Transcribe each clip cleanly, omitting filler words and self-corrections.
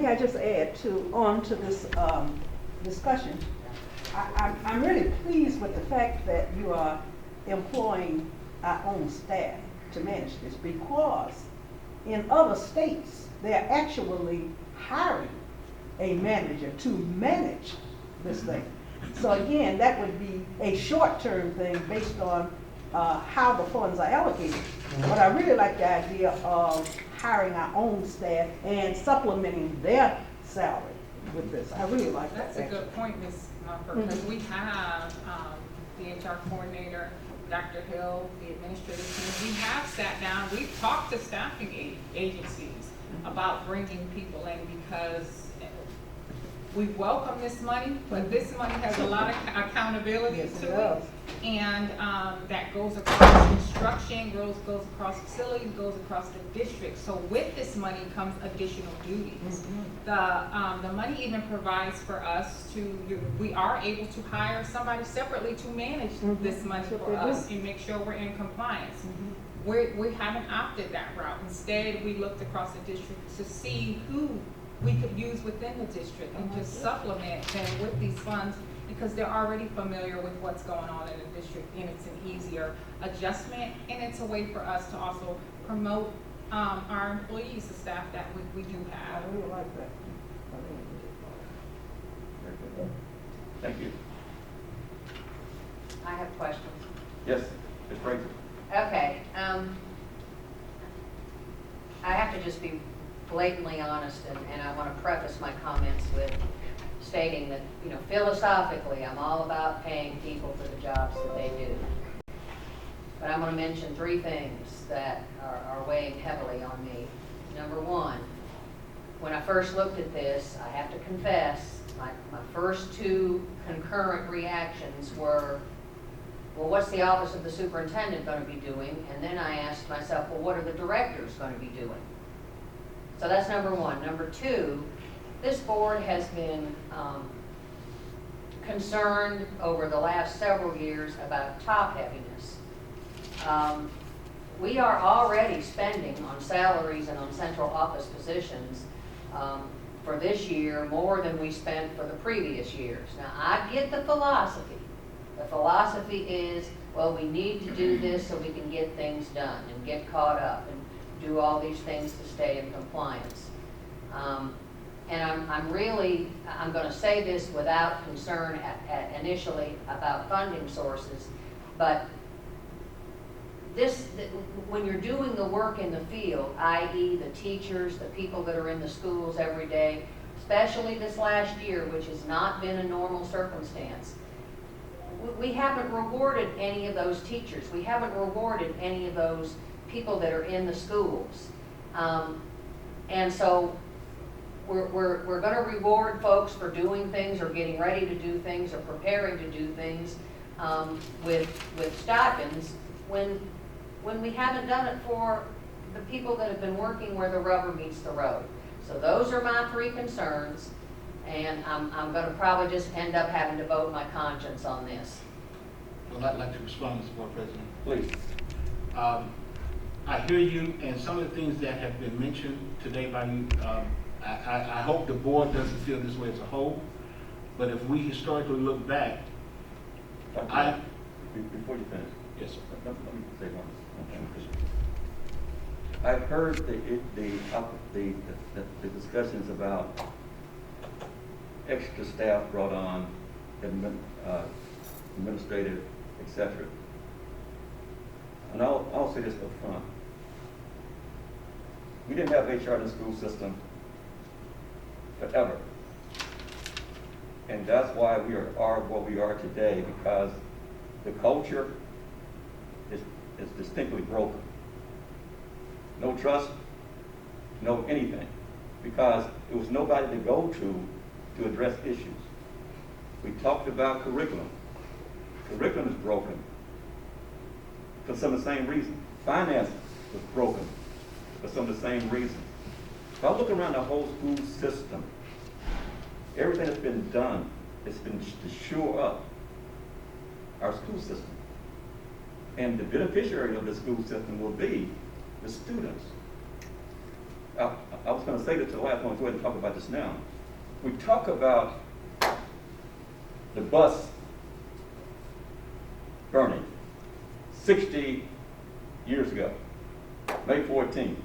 may I just add on to this discussion? I'm really pleased with the fact that you are employing our own staff to manage this, because in other states, they're actually hiring a manager to manage this thing. So again, that would be a short-term thing based on how the funds are allocated. But I really like the idea of hiring our own staff and supplementing their salary with this. I really like that. That's a good point, Ms. Mumford, because we have the HR coordinator, Dr. Hill, the administrative team. We have sat down, we've talked to staffing agencies about bringing people in, because we welcome this money, but this money has a lot of accountability to it. And that goes across construction, goes across facilities, goes across the district. So with this money comes additional duties. The money even provides for us we are able to hire somebody separately to manage this money for us and make sure we're in compliance. We haven't opted that route. Instead, we looked across the district to see who we could use within the district and just supplement them with these funds, because they're already familiar with what's going on in the district, and it's an easier adjustment, and it's a way for us to also promote our employees, the staff that we do have. I really like that. Thank you. I have questions. Yes, Ms. Fraser. Okay, I have to just be blatantly honest, and I want to preface my comments with stating that, philosophically, I'm all about paying people for the jobs that they do. But I'm going to mention three things that are weighing heavily on me. Number one, when I first looked at this, I have to confess, my first two concurrent reactions were, well, what's the Office of the Superintendent going to be doing? And then I asked myself, well, what are the directors going to be doing? So that's number one. Number two, this board has been concerned over the last several years about top heaviness. We are already spending on salaries and on central office positions for this year more than we spent for the previous years. Now, I get the philosophy. The philosophy is, well, we need to do this so we can get things done and get caught up and do all these things to stay in compliance. And I'm going to say this without concern initially about funding sources, but when you're doing the work in the field, i.e. the teachers, the people that are in the schools every day, especially this last year, which has not been a normal circumstance, we haven't rewarded any of those teachers. We haven't rewarded any of those people that are in the schools. And so we're going to reward folks for doing things or getting ready to do things or preparing to do things with stipends when we haven't done it for the people that have been working where the rubber meets the road. So those are my three concerns, and I'm going to probably just end up having to vote my conscience on this. Well, I'd like to respond, Mr. Board President. Please. I hear you, and some of the things that have been mentioned today by you, I hope the board doesn't feel this way as a whole, but if we historically look back, Before you finish. Yes, sir. Let me say one. I've heard the discussions about extra staff brought on, administrative, etc. And I'll say this up front. We didn't have HR in the school system forever. And that's why we are what we are today, because the culture is distinctly broken. No trust, no anything, because there was nobody to go to address issues. We talked about curriculum. Curriculum is broken for some of the same reasons. Finance was broken for some of the same reasons. If I look around the whole school system, everything that's been done has been to shore up our school system. And the beneficiary of the school system will be the students. I was gonna say this to the last one, go ahead and talk about this now. We talk about the bus burning 60 years ago, May 14,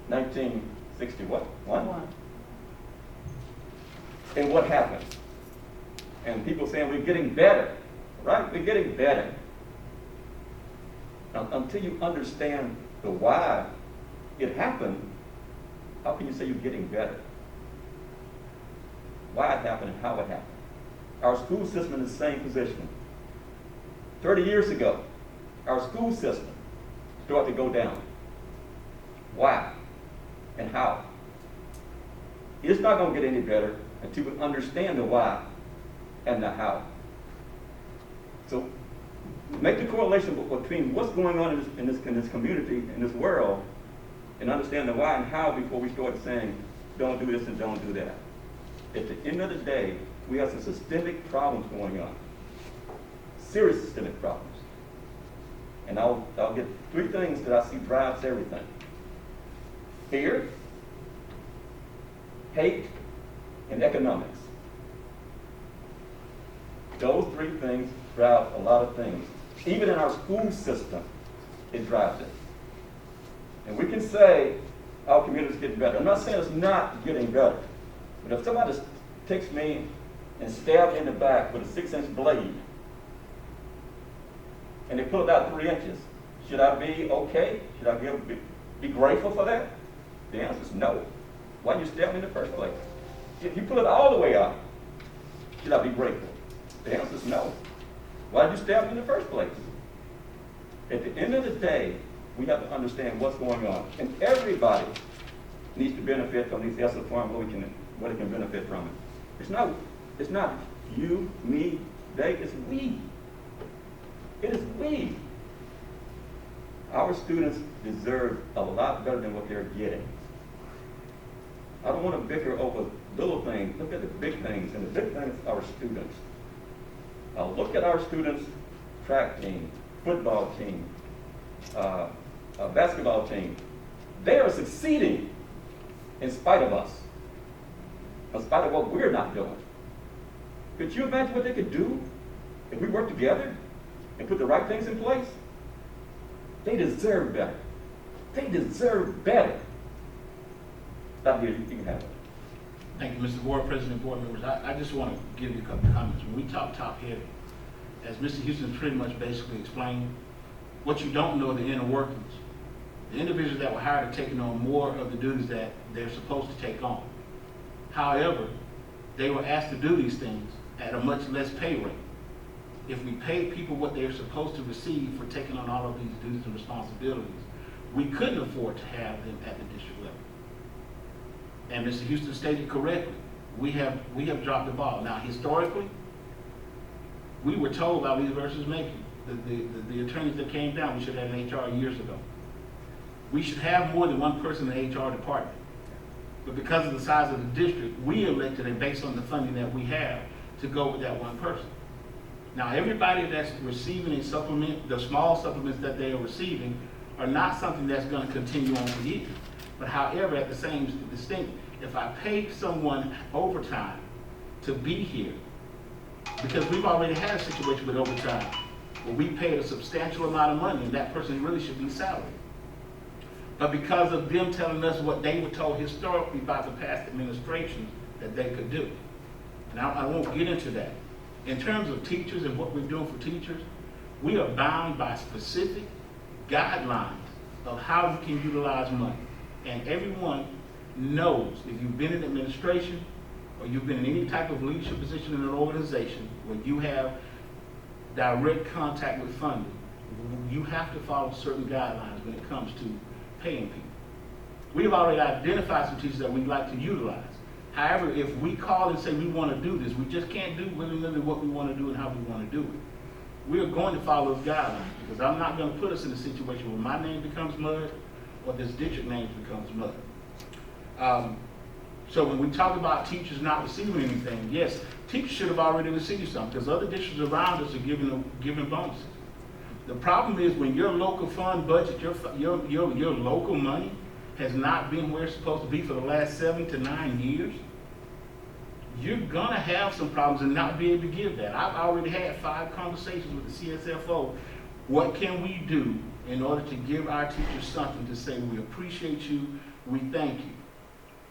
1960 what? One? And what happened? And people saying we're getting better, right? We're getting better. Until you understand the why it happened, how can you say you're getting better? Why it happened and how it happened. Our school system in the same position. 30 years ago, our school system started to go down. Why and how? It's not going to get any better until we understand the why and the how. So make the correlation between what's going on in this community, in this world, and understand the why and how before we start saying, don't do this and don't do that. At the end of the day, we have some systemic problems going on. Serious systemic problems. And I'll get 3 things that I see drives everything. Fear, hate, and economics. Those 3 things drive a lot of things. Even in our school system, it drives it. And we can say our community is getting better. I'm not saying it's not getting better. But if somebody takes me and stabs me in the back with a 6-inch blade, and they pull it out 3 inches, should I be okay? Should I be grateful for that? The answer is no. Why did you stab me in the first place? If you pull it all the way out, should I be grateful? The answer is no. Why did you stab me in the first place? At the end of the day, we have to understand what's going on. And everybody needs to benefit from these ESSA forms where they can benefit from it. It's not you, me, they, it's we. It is we. Our students deserve a lot better than what they're getting. I don't want to bicker over little things. Look at the big things, and the big things are our students. Look at our students' track team, football team, basketball team. They are succeeding in spite of us, in spite of what we're not doing. Could you imagine what they could do if we worked together and put the right things in place? They deserve better. They deserve better. Stop here, you can have it. Thank you, Mr. Board President, board members. I just want to give you a couple of comments. When we talk top heavy, as Mr. Houston pretty much basically explained, what you don't know are the inner workings. The individuals that were hired are taking on more of the duties that they're supposed to take on. However, they were asked to do these things at a much less pay rate. If we paid people what they're supposed to receive for taking on all of these duties and responsibilities, we couldn't afford to have them at the district level. And Mr. Houston stated correctly, we have dropped the ball. Now, historically, we were told by Lee versus Macon, the attorneys that came down, we should have an HR years ago. We should have more than one person in the HR department. But because of the size of the district, we elected, and based on the funding that we have, to go with that one person. Now, everybody that's receiving a supplement, the small supplements that they are receiving, are not something that's going to continue on for years. But however, at the same distinct, if I pay someone overtime to be here, because we've already had a situation with overtime, where we paid a substantial amount of money and that person really should be salaried. But because of them telling us what they were told historically by the past administration that they could do. And I won't get into that. In terms of teachers and what we're doing for teachers, we are bound by specific guidelines of how you can utilize money. And everyone knows, if you've been in administration or you've been in any type of leadership position in an organization where you have direct contact with funding, you have to follow certain guidelines when it comes to paying people. We've already identified some teachers that we'd like to utilize. However, if we call and say we want to do this, we just can't do willy-nilly what we want to do and how we want to do it. We are going to follow those guidelines, because I'm not going to put us in a situation where my name becomes mud or this district name becomes mud. So when we talk about teachers not receiving anything, yes, teachers should have already received something, because other districts around us are giving bonuses. The problem is when your local fund budget, your local money has not been where it's supposed to be for the last 7 to 9 years, you're gonna have some problems and not be able to give that. I've already had 5 conversations with the CSFO. What can we do in order to give our teachers something to say, we appreciate you, we thank you?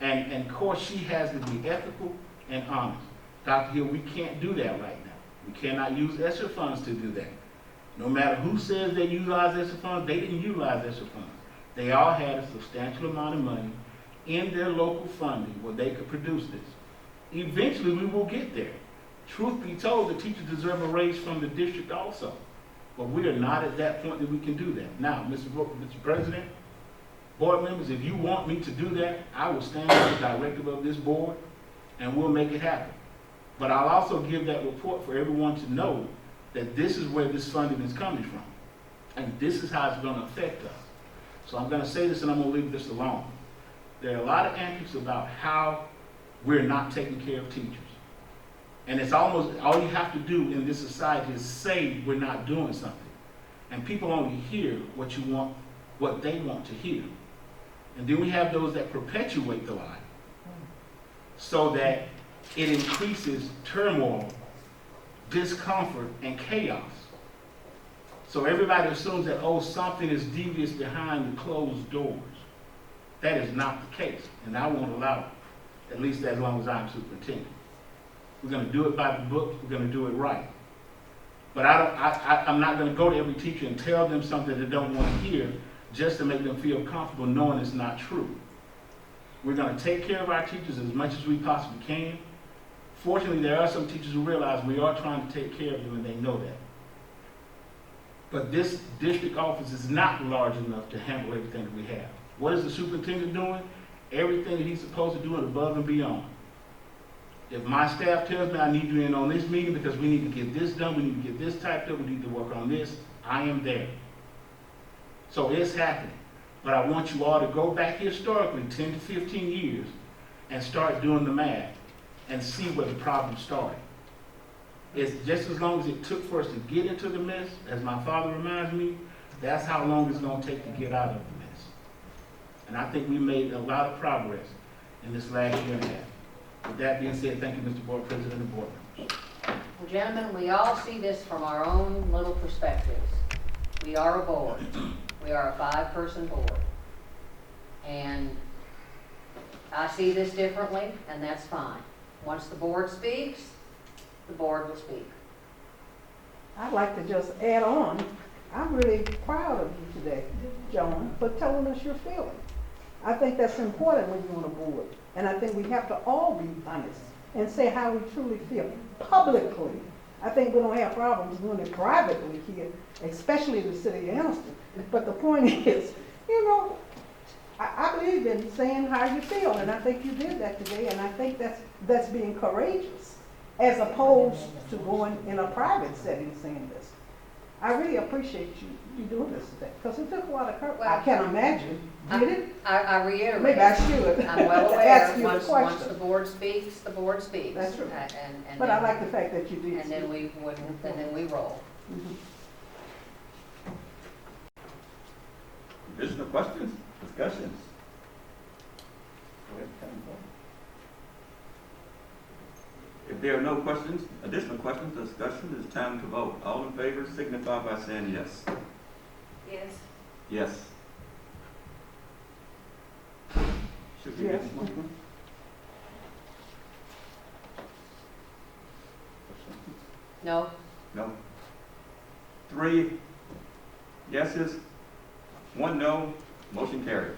And of course, she has to be ethical and honest. Dr. Hill, we can't do that right now. We cannot use ESSER funds to do that. No matter who says they utilize ESSER funds, they didn't utilize ESSER funds. They all had a substantial amount of money in their local funding where they could produce this. Eventually, we will get there. Truth be told, the teachers deserve a raise from the district also. But we are not at that point that we can do that. Now, Mr. President, board members, if you want me to do that, I will stand as the directive of this board and we'll make it happen. But I'll also give that report for everyone to know that this is where this funding is coming from. And this is how it's going to affect us. So I'm going to say this and I'm going to leave this alone. There are a lot of antics about how we're not taking care of teachers. And it's almost, all you have to do in this society is say we're not doing something. And people only hear what you want, what they want to hear. And then we have those that perpetuate the lie so that it increases turmoil, discomfort, and chaos. So everybody assumes that, oh, something is devious behind the closed doors. That is not the case, and I won't allow it, at least as long as I'm superintendent. We're going to do it by the book. We're going to do it right. But I'm not going to go to every teacher and tell them something they don't want to hear just to make them feel comfortable knowing it's not true. We're going to take care of our teachers as much as we possibly can. Fortunately, there are some teachers who realize we are trying to take care of them and they know that. But this district office is not large enough to handle everything that we have. What is the superintendent doing? Everything that he's supposed to do and above and beyond. If my staff tells me I need you in on this meeting because we need to get this done, we need to get this typed up, we need to work on this, I am there. So it's happening. But I want you all to go back historically 10 to 15 years and start doing the math and see where the problem started. It's just as long as it took for us to get into the mess, as my father reminds me, that's how long it's going to take to get out of the mess. And I think we made a lot of progress in this last year and a half. With that being said, thank you, Mr. Board President and board members. Well, gentlemen, we all see this from our own little perspectives. We are a board. We are a 5-person board. And I see this differently, and that's fine. Once the board speaks, the board will speak. I'd like to just add on, I'm really proud of you today, Joan, for telling us your feelings. I think that's important when you're on a board. And I think we have to all be honest and say how we truly feel publicly. I think we don't have problems doing it privately here, especially in the city of Anniston. But the point is, you know, I believe in saying how you feel, and I think you did that today, and I think that's being courageous, as opposed to going in a private setting saying this. I really appreciate you doing this today, because it took a lot of courage. I can't imagine. Did it? I reiterate. Maybe I should. I'm well Ask aware, you the once the question. board speaks, the board speaks. That's true. And But I then- like the fact that you did. And then we wouldn't, and then we roll. Mhm. Additional questions, discussions? Go ahead, Madam Clerk. If there are no questions, additional questions, discussion, it's time to vote. All in favor signify by saying yes. Yes. Yes. Should be Yes. yes. Mhm. No? No. 3 yeses, 1 no, motion carried.